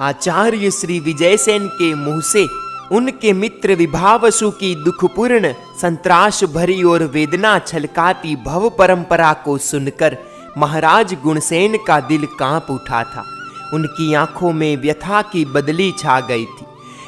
आचार्य श्री विजयसेन के मुंह से उनके मित्र विभावसु की दुखपूर्ण, संत्राश भरी और वेदना छलकाती भव परंपरा को सुनकर महाराज गुणसेन का दिल कांप उठा था। उनकी आंखों में व्यथा की बदली छा गई थी।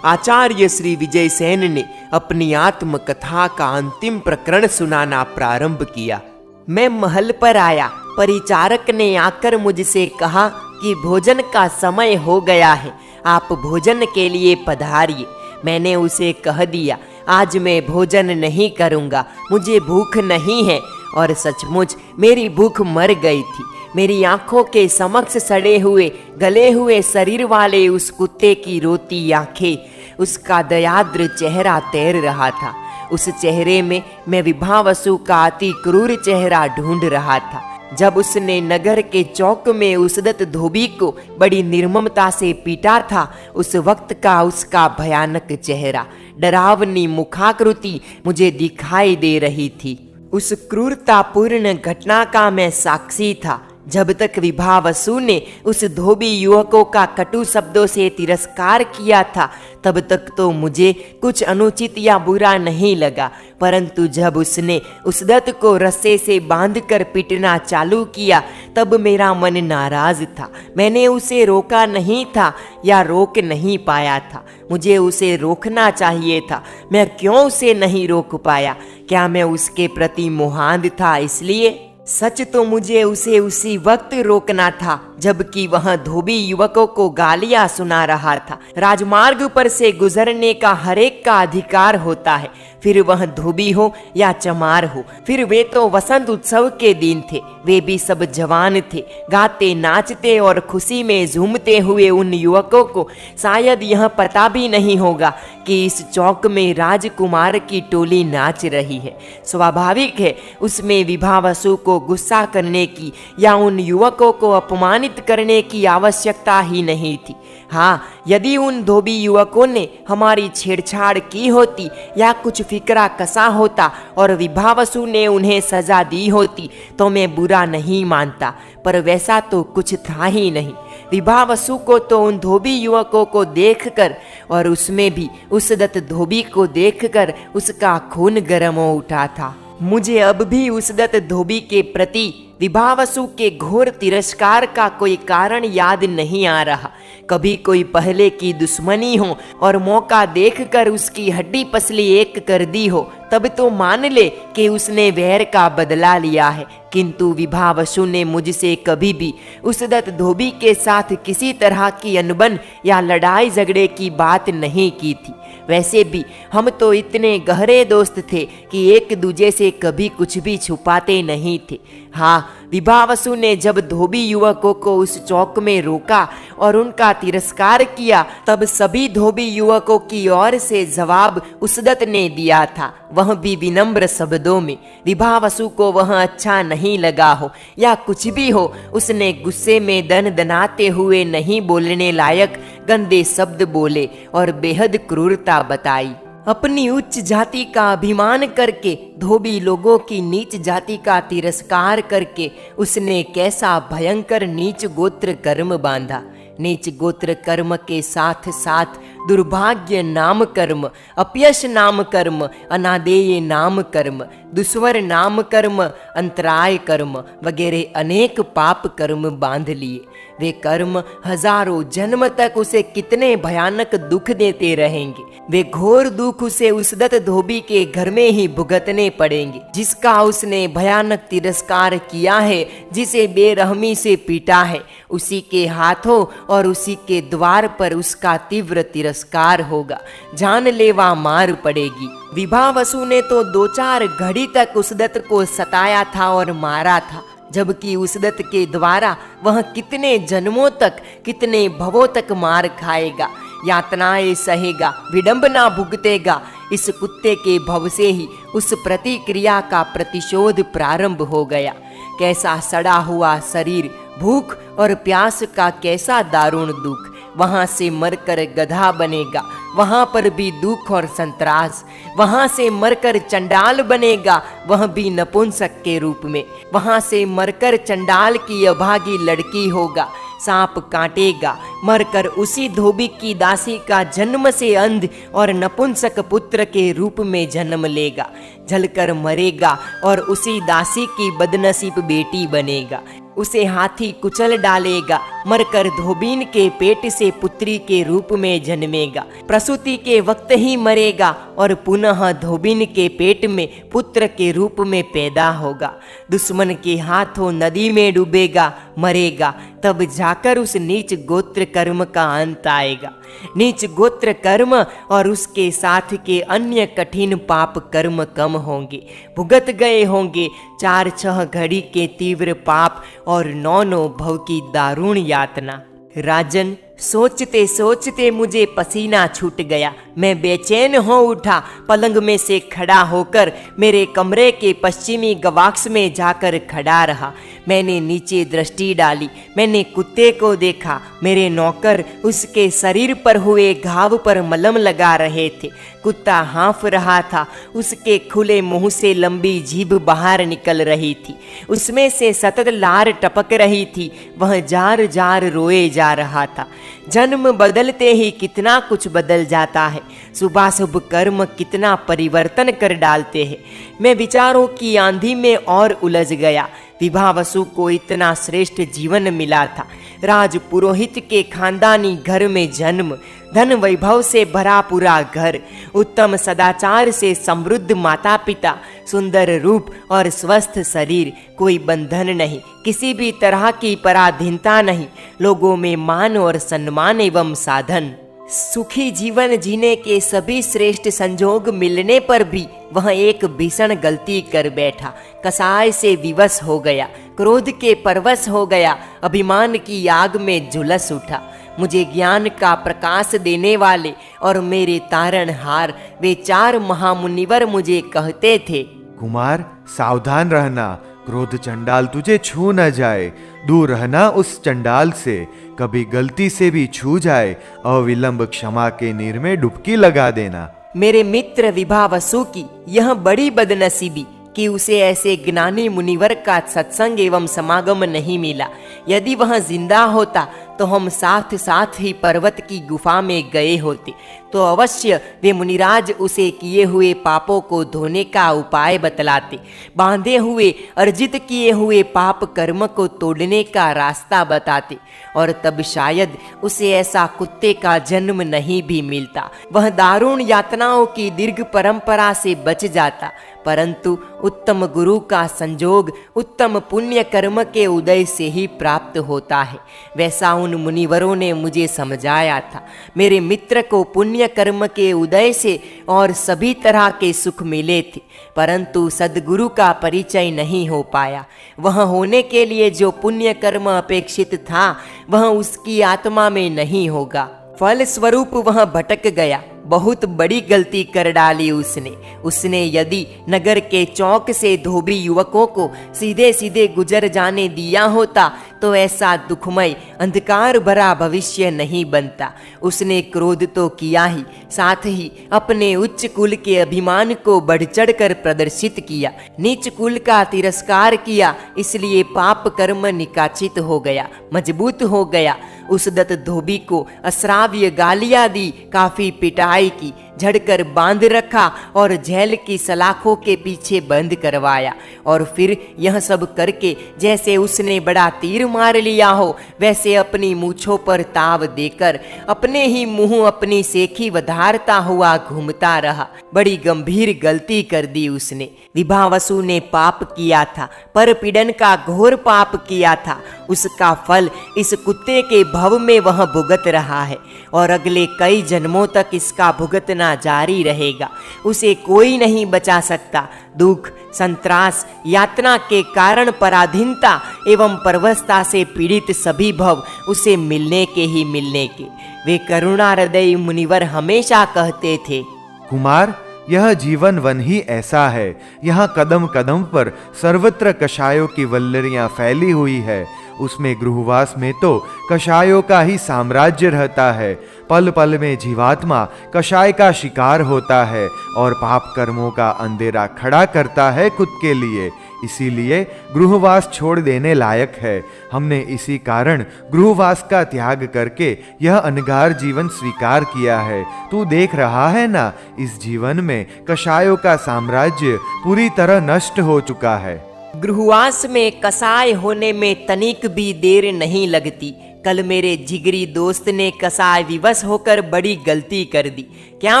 आचार्य श्री विजयसेन ने अपनी आत्मकथा का अंतिम प्रकरण सुनाना प्रारंभ किया। मैं महल पर आया। परिचारक ने आकर मुझसे कहा कि भोजन का समय हो गया है, आप भोजन के लिए पधारिए। मैंने उसे कह दिया, आज मैं भोजन नहीं करूँगा, मुझे भूख नहीं है। और सचमुच मेरी भूख मर गई थी। मेरी आंखों के समक्ष सड़े हुए गले हुए शरीर वाले उस कुत्ते की रोती आंखें, उसका दयाद्र चेहरा तैर रहा था। उस चेहरे में मैं विभावसु का अति क्रूर चेहरा ढूंढ रहा था। जब उसने नगर के चौक में उसदत धोबी को बड़ी निर्ममता से पीटा था, उस वक्त का उसका भयानक चेहरा, डरावनी मुखाकृति मुझे दिखाई दे रही थी। उस क्रूरतापूर्ण घटना का मैं साक्षी था। जब तक विभावसु ने उस धोबी युवकों का कटु शब्दों से तिरस्कार किया था, तब तक तो मुझे कुछ अनुचित या बुरा नहीं लगा। परंतु जब उसने उसदत को रस्से से बांधकर पीटना चालू किया, तब मेरा मन नाराज था। मैंने उसे रोका नहीं था या रोक नहीं पाया था। मुझे उसे रोकना चाहिए था। मैं क्यों उसे नहीं रोक पाया? क्या मैं उसके प्रति मोहांध था इसलिए? सच तो मुझे उसे उसी वक्त रोकना था जबकि वह धोबी युवकों को गालियां सुना रहा था। राजमार्ग पर से गुजरने का हरेक का अधिकार होता है, फिर वह धोबी हो या चमार हो। फिर वे तो वसंत उत्सव के दिन थे। वे भी सब जवान थे। गाते नाचते और खुशी में झूमते हुए उन युवकों को शायद यह पता भी नहीं होगा कि इस चौक में राजकुमार की टोली नाच रही है। स्वाभाविक है उसमें विभावसु को गुस्सा करने की या उन युवकों को अपमानित करने की आवश्यकता ही नहीं थी। हाँ, यदि उन धोबी युवकों ने हमारी छेड़छाड़ की होती या कुछ फिक्रा कसा होता और विभावसु ने उन्हें सजा दी होती तो मैं बुरा नहीं मानता, पर वैसा तो कुछ था ही नहीं। विभावसु को तो उन धोबी युवकों को देखकर और उसमें भी उसदत धोबी को देखकर उसका खून गर्म हो उठा था। मुझे अब भी उसदत धोबी के प्रति विभावसु के घोर तिरस्कार का कोई कारण याद नहीं आ रहा। कभी कोई पहले की दुश्मनी हो और मौका देखकर उसकी हड्डी पसली एक कर दी हो, तब तो मान ले कि उसने वैर का बदला लिया है। किंतु विभावसु ने मुझसे कभी भी उसदत धोबी के साथ किसी तरह की अनबन या लड़ाई झगड़े की बात नहीं की थी। वैसे भी हम तो इतने गहरे दोस्त थे कि एक दूजे से कभी कुछ भी छुपाते नहीं थे। हाँ, विभावसु ने जब धोबी युवकों को उस चौक में रोका और उनका तिरस्कार किया, तब सभी धोबी युवकों की ओर से जवाब उसदत ने दिया था, वह भी विनम्र शब्दों में। विभावसु को वह अच्छा नहीं लगा हो या कुछ भी हो, उसने गुस्से में दनाते हुए नहीं बोलने लायक गंदे शब्द बोले और बेहद क्रूरता बताई। अपनी उच्च जाति का अभिमान करके धोबी लोगों की नीच जाति का तिरस्कार करके उसने कैसा भयंकर नीच गोत्र कर्म बांधा। नीच गोत्र कर्म के साथ साथ दुर्भाग्य नाम कर्म, अपयश नाम कर्म, अनादेय नाम कर्म, दुस्वर नाम कर्म, अंतराय कर्म वगैरह अनेक पाप कर्म बांध लिए। वे कर्म हजारों जन्म तक उसे कितने भयानक दुख देते रहेंगे। वे घोर दुख उसे उसदत धोबी के घर में ही भुगतने पड़ेंगे, जिसका उसने भयानक तिरस्कार किया है, जिसे बेरहमी से पीटा है। उसी के हाथों और उसी के द्वार पर उसका तीव्र तिरस्कार होगा, जानलेवा मार पड़ेगी। विभावसु ने तो 2-4 घड़ी तक उसदत को सताया था और मारा था, जबकि उसदत के द्वारा वह कितने जन्मों तक, कितने भवों तक मार खाएगा, यातनाएं सहेगा, विडंबना भुगतेगा। इस कुत्ते के भव से ही उस प्रतिक्रिया का प्रतिशोध प्रारंभ हो गया। कैसा सड़ा हुआ शरीर, भूख और प्यास का कैसा दारुण दुख। वहां से मरकर गधा बनेगा, वहां पर भी दुख और संत्रास। वहां से मरकर चंडाल बनेगा, वह भी नपुंसक के रूप में। वहां से मरकर चंडाल की अभागी लड़की होगा। सांप काटेगा, मरकर उसी धोबी की दासी का जन्म से अंध और नपुंसक पुत्र के रूप में जन्म लेगा, जलकर मरेगा और उसी दासी की बदनसीब बेटी बनेगा। उसे हाथी कुचल डालेगा, मरकर धोबीन के पेट से पुत्री के रूप में जन्मेगा, प्रसूति के वक्त ही मरेगा और पुनः धोबीन के पेट में पुत्र के रूप में पैदा होगा। दुश्मन के हाथों नदी में डूबेगा, मरेगा, तब जाकर उस नीच गोत्र कर्म का अंत आएगा। नीच गोत्र कर्म और उसके साथ के अन्य कठिन पाप कर्म कम होंगे, भुगत गए होंगे 4-6 घड़ी के तीव्र पाप और 9 भव की दारुण यातना। राजन, सोचते सोचते मुझे पसीना छूट गया। मैं बेचैन हो उठा। पलंग में से खड़ा होकर मेरे कमरे के पश्चिमी गवाक्ष में जाकर खड़ा रहा। मैंने नीचे दृष्टि डाली। मैंने कुत्ते को देखा। मेरे नौकर उसके शरीर पर हुए घाव पर मलम लगा रहे थे। कुत्ता हाँफ रहा था। उसके खुले मुंह से लंबी जीभ बाहर निकल रही थी। उसमें से सतत लार टपक रही थी। वह जार जार रोए जा रहा था। जन्म बदलते ही कितना कुछ बदल जाता है। शुभाशुभ कर्म कितना परिवर्तन कर डालते हैं। मैं विचारों की आंधी में और उलझ गया। विभावसु को इतना श्रेष्ठ जीवन मिला था। राज पुरोहित के खानदानी घर में जन्म, धन वैभव से भरा पूरा घर, उत्तम सदाचार से समृद्ध माता पिता, सुंदर रूप और स्वस्थ शरीर, कोई बंधन नहीं, किसी भी तरह की पराधीनता नहीं, लोगों में मान और सम्मान एवं साधन। सुखी जीवन जीने के सभी श्रेष्ठ संजोग मिलने पर भी वह एक भीषण गलती कर बैठा। कसाय से विवश हो गया, क्रोध के परवश हो गया, अभिमान की आग में झुलस उठा। मुझे ज्ञान का प्रकाश देने वाले और मेरे तारणहार वे 4 महामुनिवर मुझे कहते थे, कुमार सावधान रहना, क्रोध चंडाल तुझे छू न जाए, दूर रहना उस चंडाल से, कभी गलती से भी छू जाए अविलंब क्षमा के नीर में डुबकी लगा देना। मेरे मित्र विभावसु की यह बड़ी बदनसीबी कि उसे ऐसे ज्ञानी मुनिवर का सत्संग एवं समागम नहीं मिला। यदि वह जिंदा होता तो हम साथ साथ ही पर्वत की गुफा में गए होते, तो अवश्य वे मुनिराज उसे किए हुए पापों को धोने का उपाय बतलाते, बांधे हुए अर्जित किए हुए पाप कर्म को तोड़ने का रास्ता बताते, और तब शायद उसे ऐसा कुत्ते का जन्म नहीं भी मिलता। वह दारुण यातनाओं की दीर्घ परंपरा से बच जाता। परंतु उत्तम गुरु का संजोग उत्तम पुण्य कर्म के उदय से ही प्राप्त होता है, वैसा उन मुनिवरों ने मुझे समझाया था। मेरे मित्र को पुण्य कर्म के उदय से और सभी तरह के सुख मिले थे, परंतु सद्गुरु का परिचय नहीं हो पाया। वह होने के लिए जो पुण्य कर्म अपेक्षित था वह उसकी आत्मा में नहीं होगा। फल स्वरूप वह भटक गया। बहुत बड़ी गलती कर डाली उसने यदि नगर के चौक से धोबी युवकों को सीधे सीधे गुजर जाने दिया होता तो ऐसा दुखमय अंधकार भरा भविष्य नहीं बनता। उसने क्रोध तो किया ही, साथ ही अपने उच्च कुल के अभिमान को बढ़ चढ़ कर प्रदर्शित किया। नीच कुल का तिरस्कार किया, इसलिए पाप कर्म निकाचित हो गया, मजबूत हो गया। उस दत्त धोबी को अश्राव्य गालियां दी, काफी पिटाई की, झड़कर बांध रखा और जेल की सलाखों के पीछे बंद करवाया। और फिर यह सब करके जैसे उसने बड़ा तीर मार लिया हो, वैसे अपनी मूछों पर ताव देकर अपने ही मुंह अपनी सेखी वधारता हुआ घूमता रहा। बड़ी गंभीर गलती कर दी उसने। विभावसु ने पाप किया था, पर पीड़न का घोर पाप किया था। उसका फल इस कुत्ते के भव में वह भुगत रहा है और अगले कई जन्मों तक इसका भुगतना जारी रहेगा। उसे कोई नहीं बचा सकता। दुख, संत्रास, यातना के कारण पराधीनता एवं परवशता से पीड़ित सभी भव उसे मिलने के। वे करुणा हृदय मुनिवर हमेशा कहते थे, कुमार यह जीवन वन ही ऐसा है। यहाँ कदम कदम पर सर्वत्र कषायों की वल्लरियां फैली हुई है। उसमें गृहवास में तो कषायों का ही साम्राज्य रहता है। पल पल में जीवात्मा कषाय का शिकार होता है और पाप कर्मों का अंधेरा खड़ा करता है खुद के लिए। इसीलिए गृहवास छोड़ देने लायक है। हमने इसी कारण गृहवास का त्याग करके यह अनगार जीवन स्वीकार किया है। तू देख रहा है ना, इस जीवन में कषायों का साम्राज्य पूरी तरह नष्ट हो चुका है। गृहवास में कसाय होने में तनिक भी देर नहीं लगती। कल मेरे जिगरी दोस्त ने कसाय विवश होकर बड़ी गलती कर दी। क्या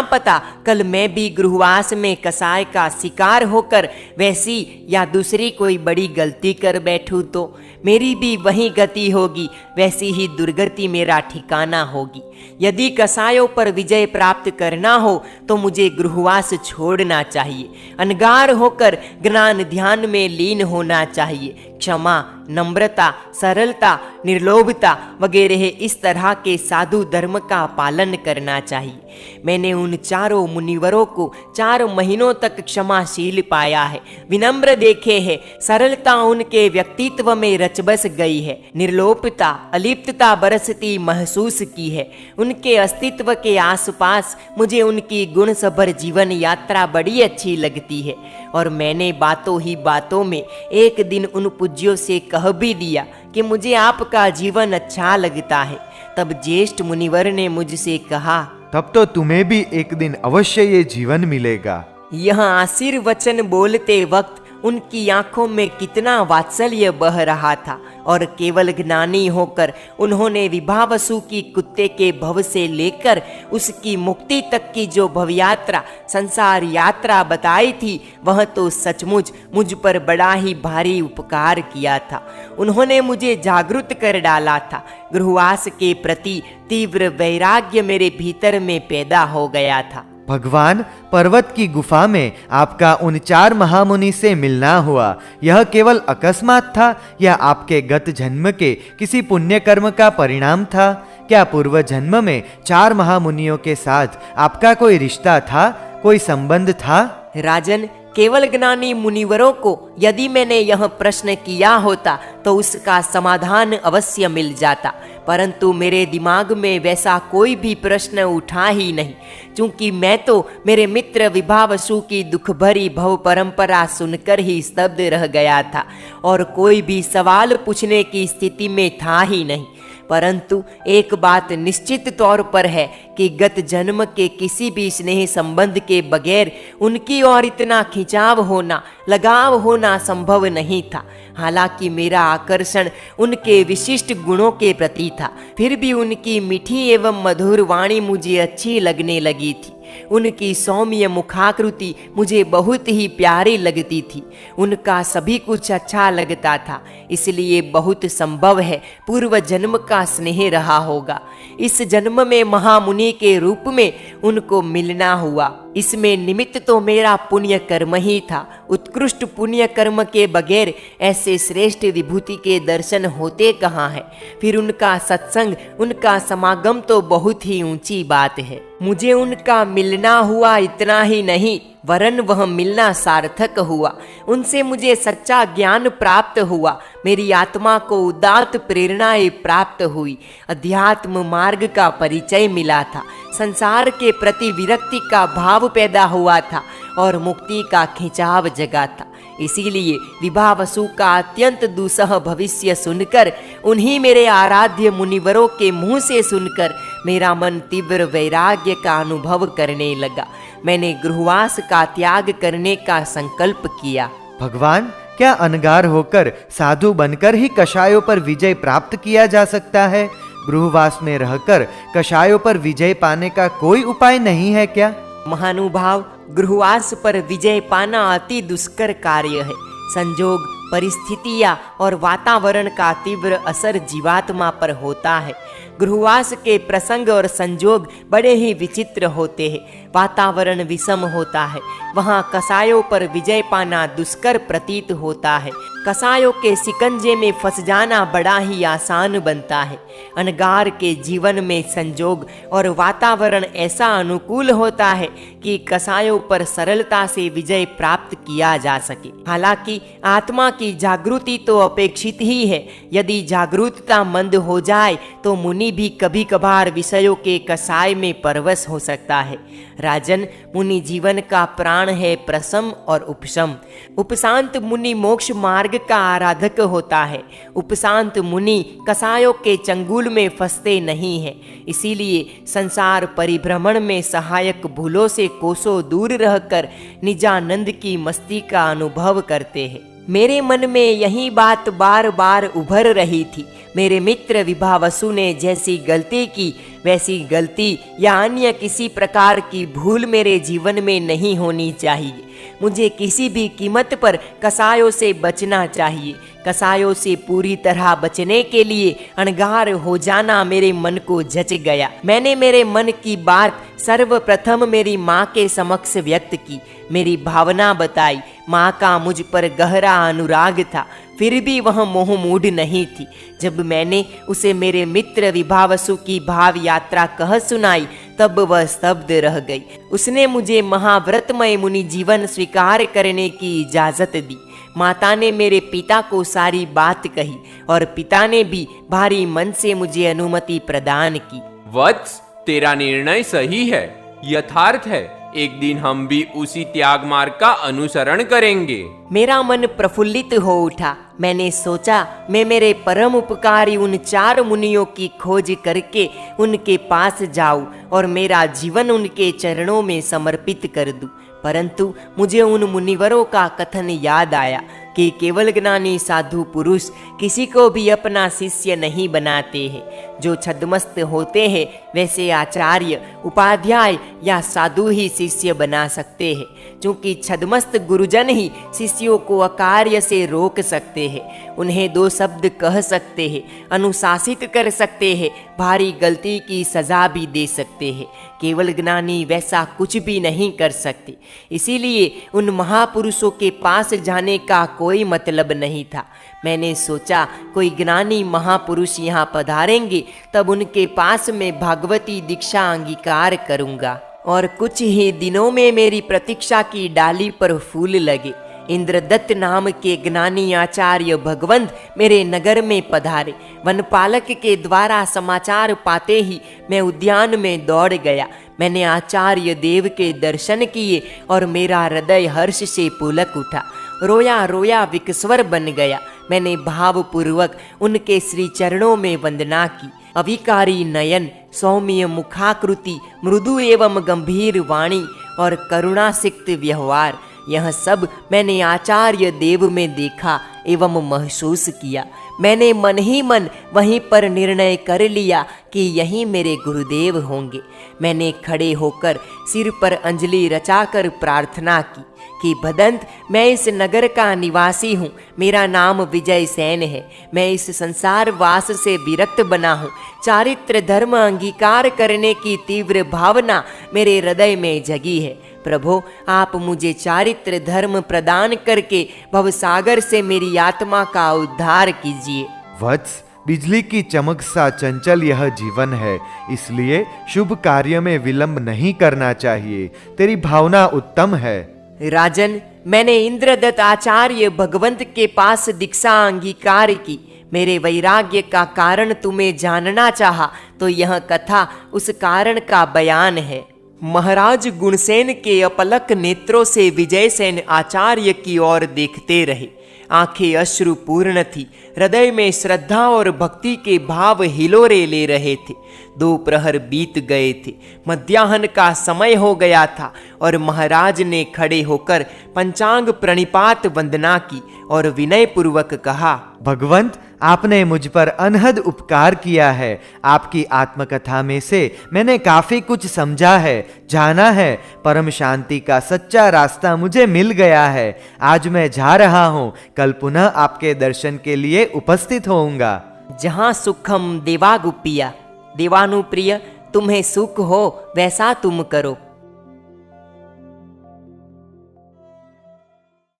पता कल मैं भी गृहवास में कसाय का शिकार होकर वैसी या दूसरी कोई बड़ी गलती कर बैठूं तो मेरी भी वही गति होगी, वैसी ही दुर्गति मेरा ठिकाना होगी। यदि कसायों पर विजय प्राप्त करना हो तो मुझे गृहवास छोड़ना चाहिए, अनगार होकर ज्ञान ध्यान में लीन होना चाहिए। क्षमा, नम्रता, सरलता, निर्लोभता वगैरह इस तरह के साधु धर्म का पालन करना चाहिए। मैंने उन चारों मुनिवरों को 4 महीनों तक क्षमाशील पाया है, विनम्र देखे हैं। सरलता उनके व्यक्तित्व में रच बस गई है। निर्लोभता, अलिप्तता बरसती महसूस की है। उनके अस्तित्व के आसपास मुझे उनकी गुण सभर जीवन यात्रा बड़ी अच्छी लगती है। और मैंने बातों ही बातों में एक दिन उन पूज्यों से कह भी दिया कि मुझे आपका जीवन अच्छा लगता है। तब ज्येष्ठ मुनिवर ने मुझसे कहा, तब तो तुम्हें भी एक दिन अवश्य ये जीवन मिलेगा। यह आशीर्वचन बोलते वक्त उनकी आंखों में कितना वात्सल्य बह रहा था। और केवल ज्ञानी होकर उन्होंने विभावसु की कुत्ते के भव से लेकर उसकी मुक्ति तक की जो भवयात्रा, संसार यात्रा बताई थी, वह तो सचमुच मुझ पर बड़ा ही भारी उपकार किया था। उन्होंने मुझे जागृत कर डाला था। गृहवास के प्रति तीव्र वैराग्य मेरे भीतर में पैदा हो गया था। भगवान, पर्वत की गुफा में आपका उन 4 महामुनि से मिलना हुआ, यह केवल अकस्मात था या आपके गत जन्म के किसी पुण्य कर्म का परिणाम था? क्या पूर्व जन्म में 4 महामुनियों के साथ आपका कोई रिश्ता था, कोई संबंध था? राजन, केवल ज्ञानी मुनिवरों को यदि मैंने यह प्रश्न किया होता तो उसका समाधान अवश्य मिल जाता, परंतु मेरे दिमाग में वैसा कोई भी प्रश्न उठा ही नहीं, क्योंकि मैं तो मेरे मित्र विभावसु की दुख भरी भव परंपरा सुनकर ही स्तब्ध रह गया था और कोई भी सवाल पूछने की स्थिति में था ही नहीं। परंतु एक बात निश्चित तौर पर है कि गत जन्म के किसी भी स्नेह संबंध के बगैर उनकी ओर इतना खिंचाव होना, लगाव होना संभव नहीं था। हालांकि मेरा आकर्षण उनके विशिष्ट गुणों के प्रति था, फिर भी उनकी मीठी एवं मधुर वाणी मुझे अच्छी लगने लगी थी। उनकी सौम्य मुखाकृति मुझे बहुत ही प्यारी लगती थी। उनका सभी कुछ अच्छा लगता था, इसलिए बहुत संभव है पूर्व जन्म का स्नेह रहा होगा। इस जन्म में महामुनि के रूप में उनको मिलना हुआ, इसमें निमित्त तो मेरा पुण्य कर्म ही था। उत्कृष्ट पुण्य कर्म के बगैर ऐसे श्रेष्ठ विभूति के दर्शन होते कहाँ हैं? फिर उनका सत्संग, उनका समागम तो बहुत ही ऊंची बात है। मुझे उनका मिलना हुआ इतना ही नहीं, वरन वह मिलना सार्थक हुआ। उनसे मुझे सच्चा ज्ञान प्राप्त हुआ, मेरी आत्मा को उदात्त प्रेरणाएं प्राप्त हुई, अध्यात्म मार्ग का परिचय मिला था, संसार के प्रति विरक्ति का भाव पैदा हुआ था और मुक्ति का खिंचाव जगा था। इसीलिए विभावसु का अत्यंत दुस्सह भविष्य सुनकर, उन्हीं मेरे आराध्य मुनिवरों के मुंह से सुनकर मेरा मन तीव्र वैराग्य का अनुभव करने लगा। मैंने गृहवास का त्याग करने का संकल्प किया। भगवान, क्या अनगार होकर साधु बनकर ही कषायों पर विजय प्राप्त किया जा सकता है? गृहवास में रहकर कषायों पर विजय पाने का कोई उपाय नहीं है क्या? महानुभाव, गृहवास पर विजय पाना अति दुष्कर कार्य है। संजोग, परिस्थितियां और वातावरण का तीव्र असर जीवात्मा पर होता है। गृहवास के प्रसंग और संजोग बड़े ही विचित्र होते हैं। वातावरण विषम होता है, वहाँ कसायों पर विजय पाना दुष्कर प्रतीत होता है। कसायों के शिकंजे में फंस जाना बड़ा ही आसान बनता है। अनगार के जीवन में संजोग और वातावरण ऐसा अनुकूल होता है कि कसायों पर सरलता से विजय प्राप्त किया जा सके। हालांकि आत्मा की जागृति तो अपेक्षित ही है। यदि जागरूकता मंद हो जाए तो मुनि भी कभी कभार विषयों के कसाय में परवश हो सकता है। राजन, मुनि जीवन का प्राण है प्रशम और उपशम। उपशांत मुनि मोक्ष मार्ग का आराधक होता है। उपशांत मुनि कसायों के चंगुल में फंसते नहीं हैं, इसीलिए संसार परिभ्रमण में सहायक भूलों से कोसों दूर रहकर निजानंद की मस्ती का अनुभव करते हैं। मेरे मन में यही बात बार बार उभर रही थी। मेरे मित्र विभावसु ने जैसी गलती की वैसी गलती या अन्य किसी प्रकार की भूल मेरे जीवन में नहीं होनी चाहिए। मुझे किसी भी कीमत पर कसायों से बचना चाहिए। कसायों से पूरी तरह बचने के लिए अणगार हो जाना मेरे मन को जच गया। मैंने मेरे मन की बात सर्वप्रथम मेरी माँ के समक्ष व्यक्त की, मेरी भावना बताई। माँ का मुझ पर गहरा अनुराग था, फिर भी वह मोह मूढ़ नहीं थी। जब मैंने उसे मेरे मित्र विभावसु की भाव यात्रा कह सुनाई तब वह स्तब्ध रह गई। उसने मुझे महाव्रतमय मुनि जीवन स्वीकार करने की इजाजत दी। माता ने मेरे पिता को सारी बात कही और पिता ने भी भारी मन से मुझे अनुमति प्रदान की। वत्स, तेरा निर्णय सही है, यथार्थ है। एक दिन हम भी उसी त्याग मार्ग का अनुसरण करेंगे। मेरा मन प्रफुल्लित हो उठा। मैंने सोचा मैं मेरे परम उपकारी उन 4 मुनियों की खोज करके उनके पास जाऊं और मेरा जीवन उनके चरणों में समर्पित कर दूं। परंतु मुझे उन मुनिवरों का कथन याद आया कि केवल ज्ञानी साधु पुरुष किसी को भी अपना शिष्य नहीं बनाते हैं। जो छद्मस्त होते हैं वैसे आचार्य, उपाध्याय या साधु ही शिष्य बना सकते हैं, क्योंकि छद्मस्त गुरुजन ही शिष्यों को अकार्य से रोक सकते हैं, उन्हें 2 शब्द कह सकते हैं, अनुशासित कर सकते हैं, भारी गलती की सजा भी दे सकते हैं। केवल ज्ञानी वैसा कुछ भी नहीं कर सकते। इसीलिए उन महापुरुषों के पास जाने का कोई मतलब नहीं था। मैंने सोचा कोई ज्ञानी महापुरुष यहाँ पधारेंगे तब उनके पास मैं भागवती दीक्षा अंगीकार करूँगा। और कुछ ही दिनों में मेरी प्रतीक्षा की डाली पर फूल लगे। इंद्रदत्त नाम के ज्ञानी आचार्य भगवंत मेरे नगर में पधारे। वनपालक के द्वारा समाचार पाते ही मैं उद्यान में दौड़ गया। मैंने आचार्य देव के दर्शन किए और मेरा हृदय हर्ष से पुलक उठा। रोया रोया विकस्वर बन गया। मैंने भावपूर्वक उनके श्री चरणों में वंदना की। अविकारी नयन, सौम्य मुखाकृति, मृदु एवं गंभीर वाणी और करुणासिक्त व्यवहार, यह सब मैंने आचार्य देव में देखा एवं महसूस किया। मैंने मन ही मन वहीं पर निर्णय कर लिया कि यही मेरे गुरुदेव होंगे। मैंने खड़े होकर सिर पर अंजलि रचाकर प्रार्थना की कि भदंत, मैं इस नगर का निवासी हूँ, मेरा नाम विजय सेन है। मैं इस संसार वास से विरक्त बना हूँ। चारित्र धर्म अंगीकार करने की तीव्र भावना मेरे हृदय में जगी है। प्रभो, आप मुझे चारित्र धर्म प्रदान करके भवसागर से मेरी आत्मा का उद्धार कीजिए। वत्स, बिजली की चमक सा चंचल यह जीवन है, इसलिए शुभ कार्य में विलंब नहीं करना चाहिए। तेरी भावना उत्तम है। राजन, मैंने इंद्रदत्त आचार्य भगवंत के पास दीक्षा अंगीकार की। मेरे वैराग्य का कारण तुम्हें जानना चाहा तो यह कथा उस कारण का बयान है। महाराज गुणसेन के अपलक नेत्रों से विजयसेन आचार्य की ओर देखते रहे। आंखें अश्रुपूर्ण थी, हृदय में श्रद्धा और भक्ति के भाव हिलोरे ले रहे थे। 2 प्रहर बीत गए थे, मध्याह्न का समय हो गया था और महाराज ने खड़े होकर पंचांग प्रणिपात वंदना की और विनय पूर्वक कहा, भगवंत, आपने मुझ पर अनहद उपकार किया है। आपकी आत्मकथा में से मैंने काफी कुछ समझा है, जाना है। परम शांति का सच्चा रास्ता मुझे मिल गया है। आज मैं जा रहा हूँ, कल पुनः आपके दर्शन के लिए उपस्थित होऊंगा। जहाँ सुखम देवागुप्पिया, देवानुप्रिय, तुम्हें सुख हो वैसा तुम करो।